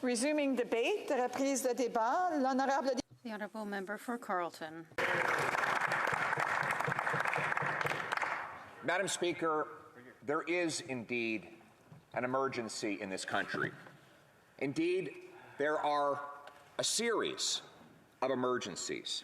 Resuming debate, reprise de débat, l'honorable... The honourable member for Carleton. Madam Speaker, there is indeed an emergency in this country. Indeed, there are a series of emergencies.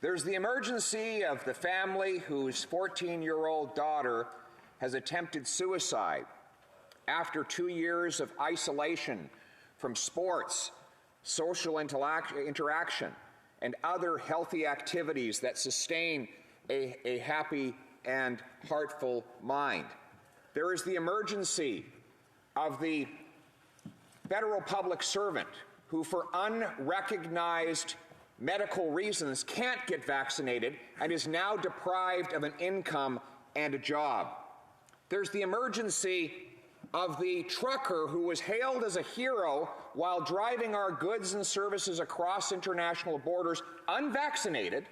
There's the emergency of the family whose 14-year-old daughter has attempted suicide after 2 years of isolation from sports, social interaction, and other healthy activities that sustain a happy and heartful mind. There is the emergency of the federal public servant who, for unrecognized medical reasons, can't get vaccinated and is now deprived of an income and a job. There's the emergency of the trucker who was hailed as a hero while driving our goods and services across international borders unvaccinated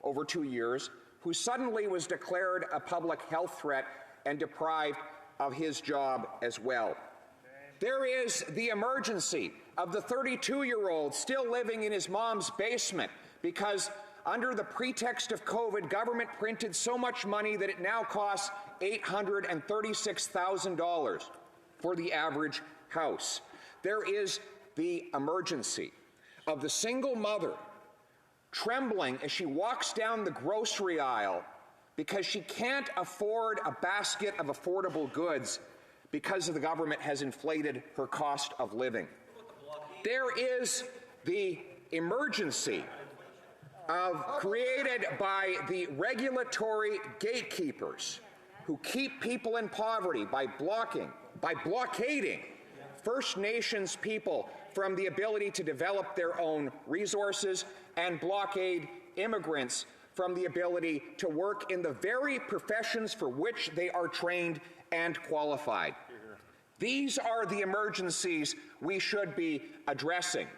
over 2 years, who suddenly was declared a public health threat and deprived of his job as well. There is the emergency of the 32-year-old still living in his mom's basement because, under the pretext of COVID, government printed so much money that it now costs $836,000 for the average house. There is the emergency of the single mother trembling as she walks down the grocery aisle because she can't afford a basket of affordable goods because the government has inflated her cost of living. There is the emergency created by the regulatory gatekeepers who keep people in poverty by blockading First Nations people from the ability to develop their own resources and blockade immigrants from the ability to work in the very professions for which they are trained and qualified. These are the emergencies we should be addressing.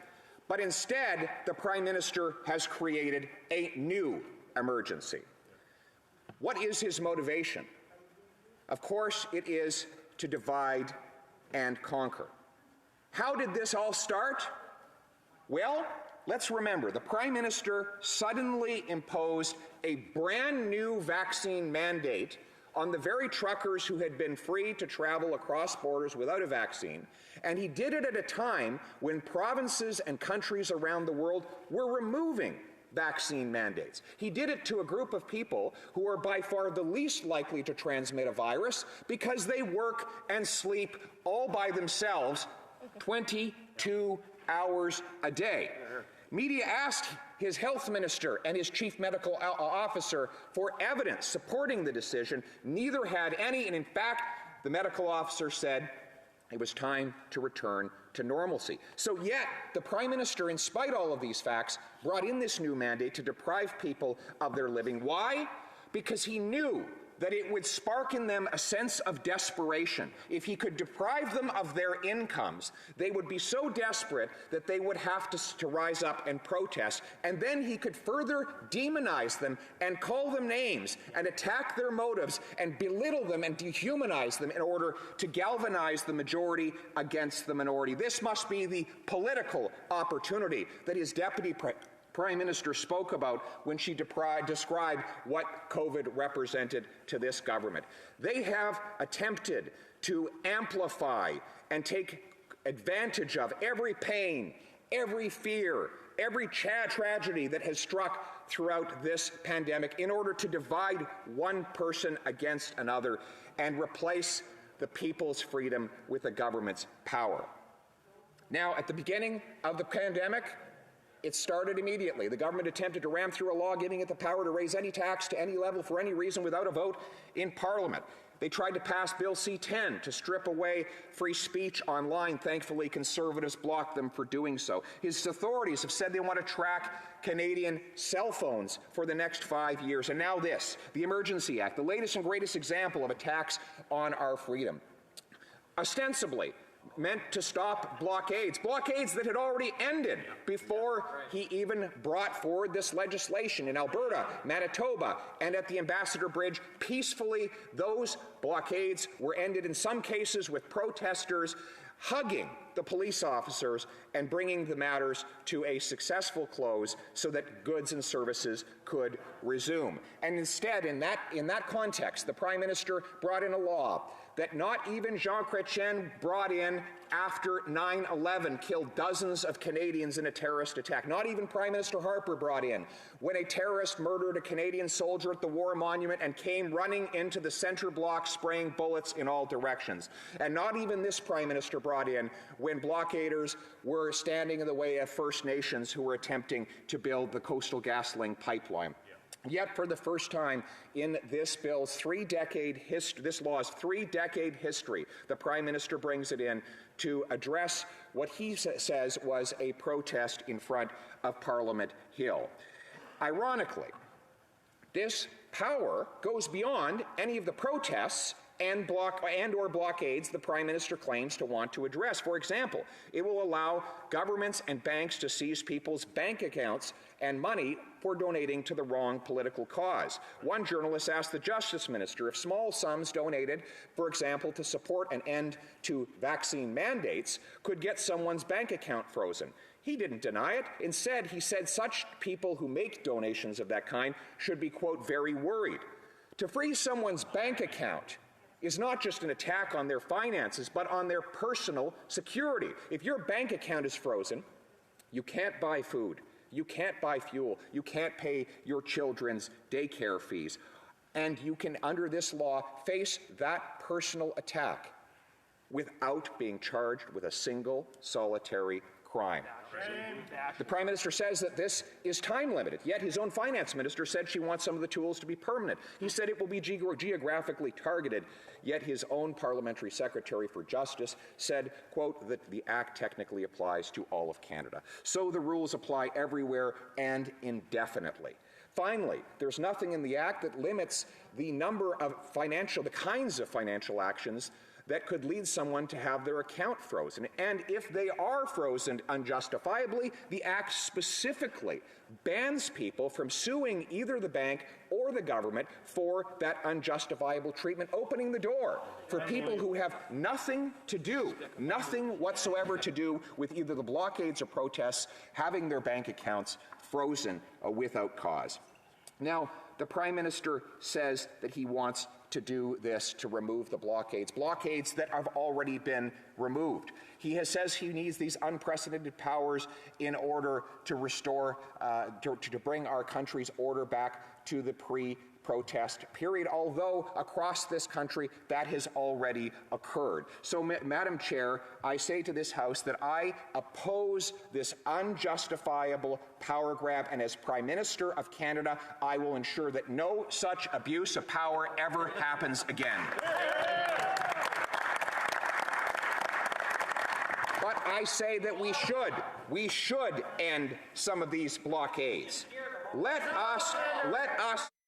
But instead, the Prime Minister has created a new emergency. What is his motivation? Of course, it is to divide and conquer. How did this all start? Well, let's remember, the Prime Minister suddenly imposed a brand new vaccine mandate on the very truckers who had been free to travel across borders without a vaccine, and he did it at a time when provinces and countries around the world were removing vaccine mandates. He did it to a group of people who are by far the least likely to transmit a virus because they work and sleep all by themselves 22 hours a day. Media asked his health minister and his chief medical officer for evidence supporting the decision. Neither had any, and in fact, the medical officer said it was time to return to normalcy. So yet, the Prime Minister, in spite of all of these facts, brought in this new mandate to deprive people of their living. Why? Because he knew that it would spark in them a sense of desperation. If he could deprive them of their incomes, they would be so desperate that they would have to rise up and protest, and then he could further demonize them and call them names and attack their motives and belittle them and dehumanize them in order to galvanize the majority against the minority. This must be the political opportunity that his Deputy Prime Minister spoke about when she described what COVID represented to this government. They have attempted to amplify and take advantage of every pain, every fear, every tragedy that has struck throughout this pandemic in order to divide one person against another and replace the people's freedom with the government's power. Now, at the beginning of the pandemic, it started immediately. The government attempted to ram through a law giving it the power to raise any tax to any level for any reason without a vote in Parliament. They tried to pass Bill C-10 to strip away free speech online. Thankfully, Conservatives blocked them for doing so. His authorities have said they want to track Canadian cell phones for the next 5 years. And now this, the Emergency Act, the latest and greatest example of attacks on our freedom. Ostensibly meant to stop blockades that had already ended before he even brought forward this legislation in Alberta, Manitoba, and at the Ambassador Bridge. Peacefully, those blockades were ended in some cases with protesters hugging the police officers and bringing the matters to a successful close so that goods and services could resume. And instead, in that context, the Prime Minister brought in a law that not even Jean Chrétien brought in after 9/11 killed dozens of Canadians in a terrorist attack. Not even Prime Minister Harper brought in when a terrorist murdered a Canadian soldier at the War Monument and came running into the centre block spraying bullets in all directions. And not even this Prime Minister brought in when blockaders were standing in the way of First Nations who were attempting to build the Coastal GasLink pipeline. Yet, for the first time in this law's three-decade history, the Prime Minister brings it in to address what he says was a protest in front of Parliament Hill. Ironically, this power goes beyond any of the protests and or blockades the Prime Minister claims to want to address. For example, it will allow governments and banks to seize people's bank accounts and money for donating to the wrong political cause. One journalist asked the Justice Minister if small sums donated, for example, to support an end to vaccine mandates, could get someone's bank account frozen. He didn't deny it. Instead, he said such people who make donations of that kind should be, quote, very worried. To freeze someone's bank account is not just an attack on their finances, but on their personal security. If your bank account is frozen, you can't buy food, you can't buy fuel, you can't pay your children's daycare fees, and you can, under this law, face that personal attack without being charged with a single solitary crime. The Prime Minister says that this is time-limited, yet his own Finance Minister said she wants some of the tools to be permanent. He said it will be geographically targeted, yet his own Parliamentary Secretary for Justice said, quote, that the Act technically applies to all of Canada. So the rules apply everywhere and indefinitely. Finally, there's nothing in the Act that limits the number of the kinds of financial actions that could lead someone to have their account frozen. And if they are frozen unjustifiably, the Act specifically bans people from suing either the bank or the government for that unjustifiable treatment, opening the door for people who have nothing whatsoever to do with either the blockades or protests having their bank accounts frozen without cause. Now, the Prime Minister says that he wants to do this to remove the blockades that have already been removed. He says he needs these unprecedented powers in order to restore, to bring our country's order back to the pre-protest period, although across this country that has already occurred. So, Madam Chair, I say to this House that I oppose this unjustifiable power grab, and as Prime Minister of Canada, I will ensure that no such abuse of power ever happens again. But I say that we should end some of these blockades. Let us.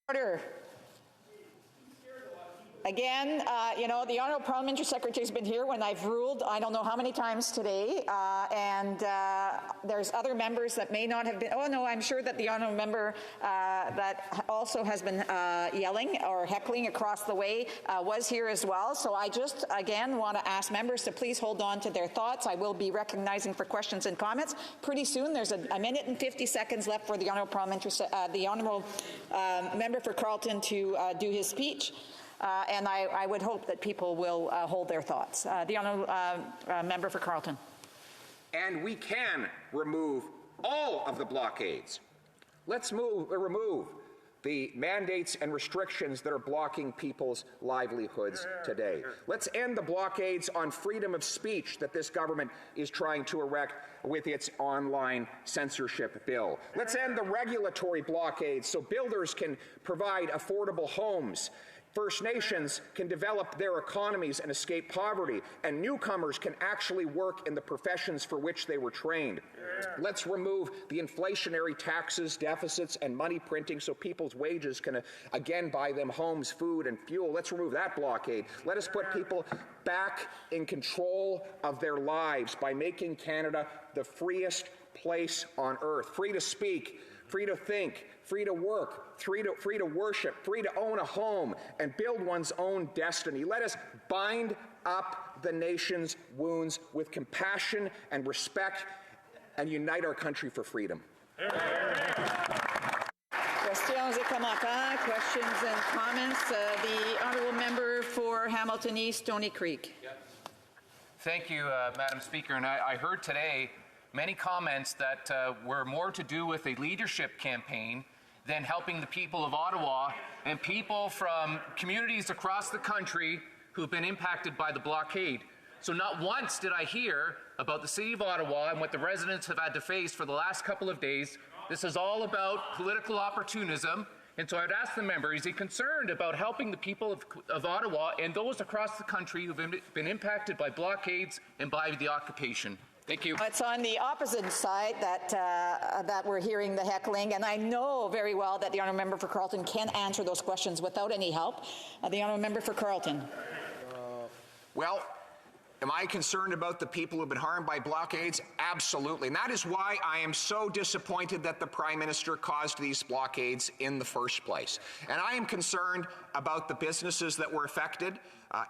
Order. Again, the Honourable Parliamentary Secretary has been here when I've ruled I don't know how many times today, and there's other members that may not have been. Oh no, I'm sure that the Honourable member that also has been yelling or heckling across the way was here as well. So I just again want to ask members to please hold on to their thoughts. I will be recognizing for questions and comments pretty soon. There's a minute and 50 seconds left for the Honourable member for Carleton to do his speech. And I would hope that people will hold their thoughts. The Honourable member for Carleton. And we can remove all of the blockades. Let's remove the mandates and restrictions that are blocking people's livelihoods today. Let's end the blockades on freedom of speech that this government is trying to erect with its online censorship bill. Let's end the regulatory blockades so builders can provide affordable homes, First Nations can develop their economies and escape poverty, and newcomers can actually work in the professions for which they were trained. Let's remove the inflationary taxes, deficits, and money printing so people's wages can again buy them homes, food, and fuel. Let's remove that blockade. Let us put people back in control of their lives by making Canada the freest place on earth, free to speak, free to think, free to work, free to worship, free to own a home and build one's own destiny. Let us bind up the nation's wounds with compassion and respect and unite our country for freedom. Questions et commentaires, questions and comments. The honourable member for Hamilton East, Stony Creek. Thank you, Madam Speaker. And I heard today many comments that were more to do with a leadership campaign than helping the people of Ottawa and people from communities across the country who've been impacted by the blockade. So not once did I hear about the City of Ottawa and what the residents have had to face for the last couple of days. This is all about political opportunism. And so I'd ask the member, is he concerned about helping the people of Ottawa and those across the country who've been impacted by blockades and by the occupation? Thank you. It's on the opposite side that we're hearing the heckling, and I know very well that the honourable member for Carleton can answer those questions without any help. The honourable member for Carleton. Well, am I concerned about the people who have been harmed by blockades? Absolutely. And that is why I am so disappointed that the Prime Minister caused these blockades in the first place. And I am concerned about the businesses that were affected,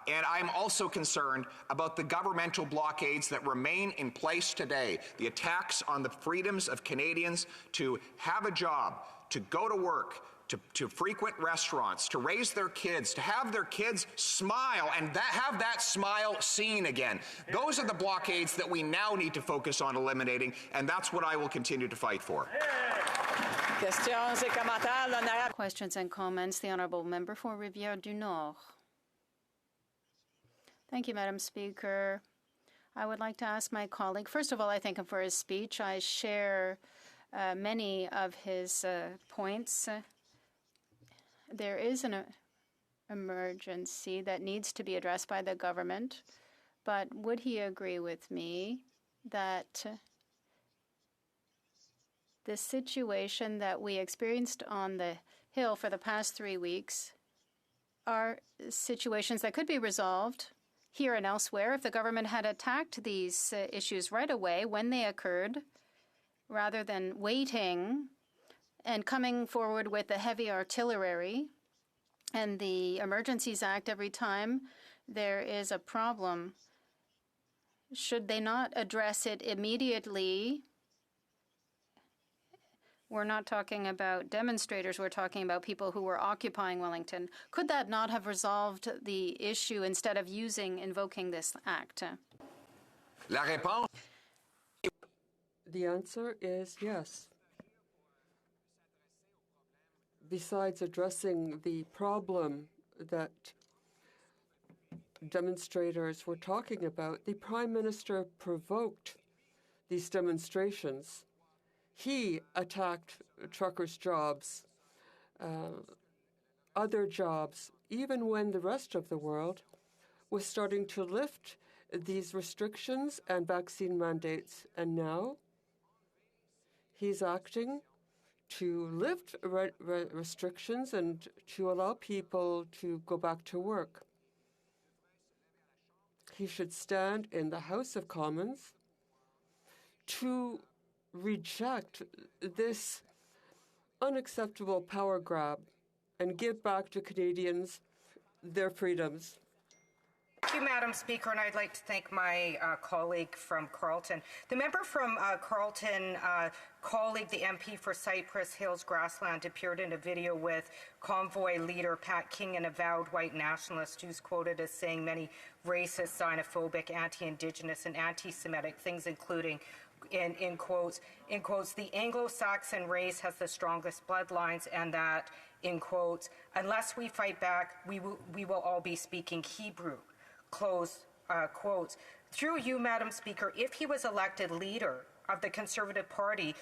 and I'm also concerned about the governmental blockades that remain in place today, the attacks on the freedoms of Canadians to have a job, to go to work, to frequent restaurants, to raise their kids, to have their kids smile and have that smile seen again. Those are the blockades that we now need to focus on eliminating, and that's what I will continue to fight for. Questions and comments. The honourable member for Rivière du Nord. Thank you, Madam Speaker. I would like to ask my colleague, first of all, I thank him for his speech. I share many of his points. There is an emergency that needs to be addressed by the government, but would he agree with me that the situation that we experienced on the Hill for the past 3 weeks are situations that could be resolved here and elsewhere if the government had attacked these issues right away when they occurred, rather than waiting and coming forward with the heavy artillery and the Emergencies Act every time there is a problem? Should they not address it immediately? We're not talking about demonstrators. We're talking about people who were occupying Wellington. Could that not have resolved the issue instead of invoking this act? La réponse. The answer is yes. Besides addressing the problem that demonstrators were talking about, the Prime Minister provoked these demonstrations. He attacked truckers' jobs, other jobs, even when the rest of the world was starting to lift these restrictions and vaccine mandates. And now he's acting to lift restrictions and to allow people to go back to work. He should stand in the House of Commons to reject this unacceptable power grab and give back to Canadians their freedoms. Thank you, Madam Speaker, and I'd like to thank my colleague from Carleton. The member from Carleton colleague, the MP for Cypress Hills Grassland, appeared in a video with Convoy leader Pat King, an avowed white nationalist who's quoted as saying many racist, xenophobic, anti-Indigenous, and anti-Semitic things, including, in quotes, the Anglo-Saxon race has the strongest bloodlines, and that, in quotes, unless we fight back, we will all be speaking Hebrew. Close quotes. Through you, Madam Speaker, if he was elected leader of the Conservative Party,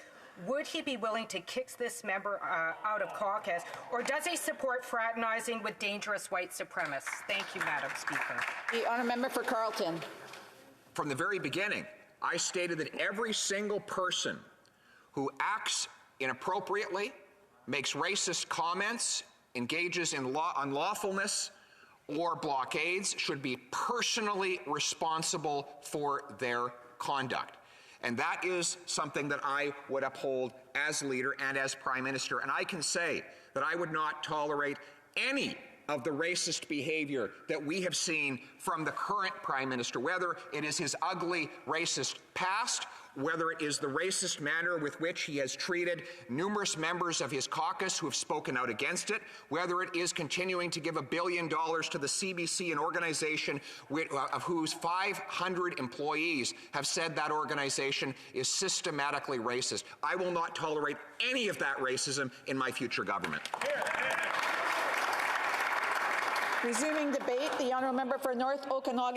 would he be willing to kick this member out of caucus, or does he support fraternizing with dangerous white supremacists? Thank you, Madam Speaker. The honourable member for Carleton. From the very beginning, I stated that every single person who acts inappropriately, makes racist comments, engages in unlawfulness, or blockades should be personally responsible for their conduct. And that is something that I would uphold as leader and as Prime Minister. And I can say that I would not tolerate any of the racist behavior that we have seen from the current Prime Minister, whether it is his ugly racist past, whether it is the racist manner with which he has treated numerous members of his caucus who have spoken out against it, whether it is continuing to give $1 billion to the CBC, an organization of whose 500 employees have said that organization is systematically racist. I will not tolerate any of that racism in my future government. Resuming debate, the honourable member for North Okanagan.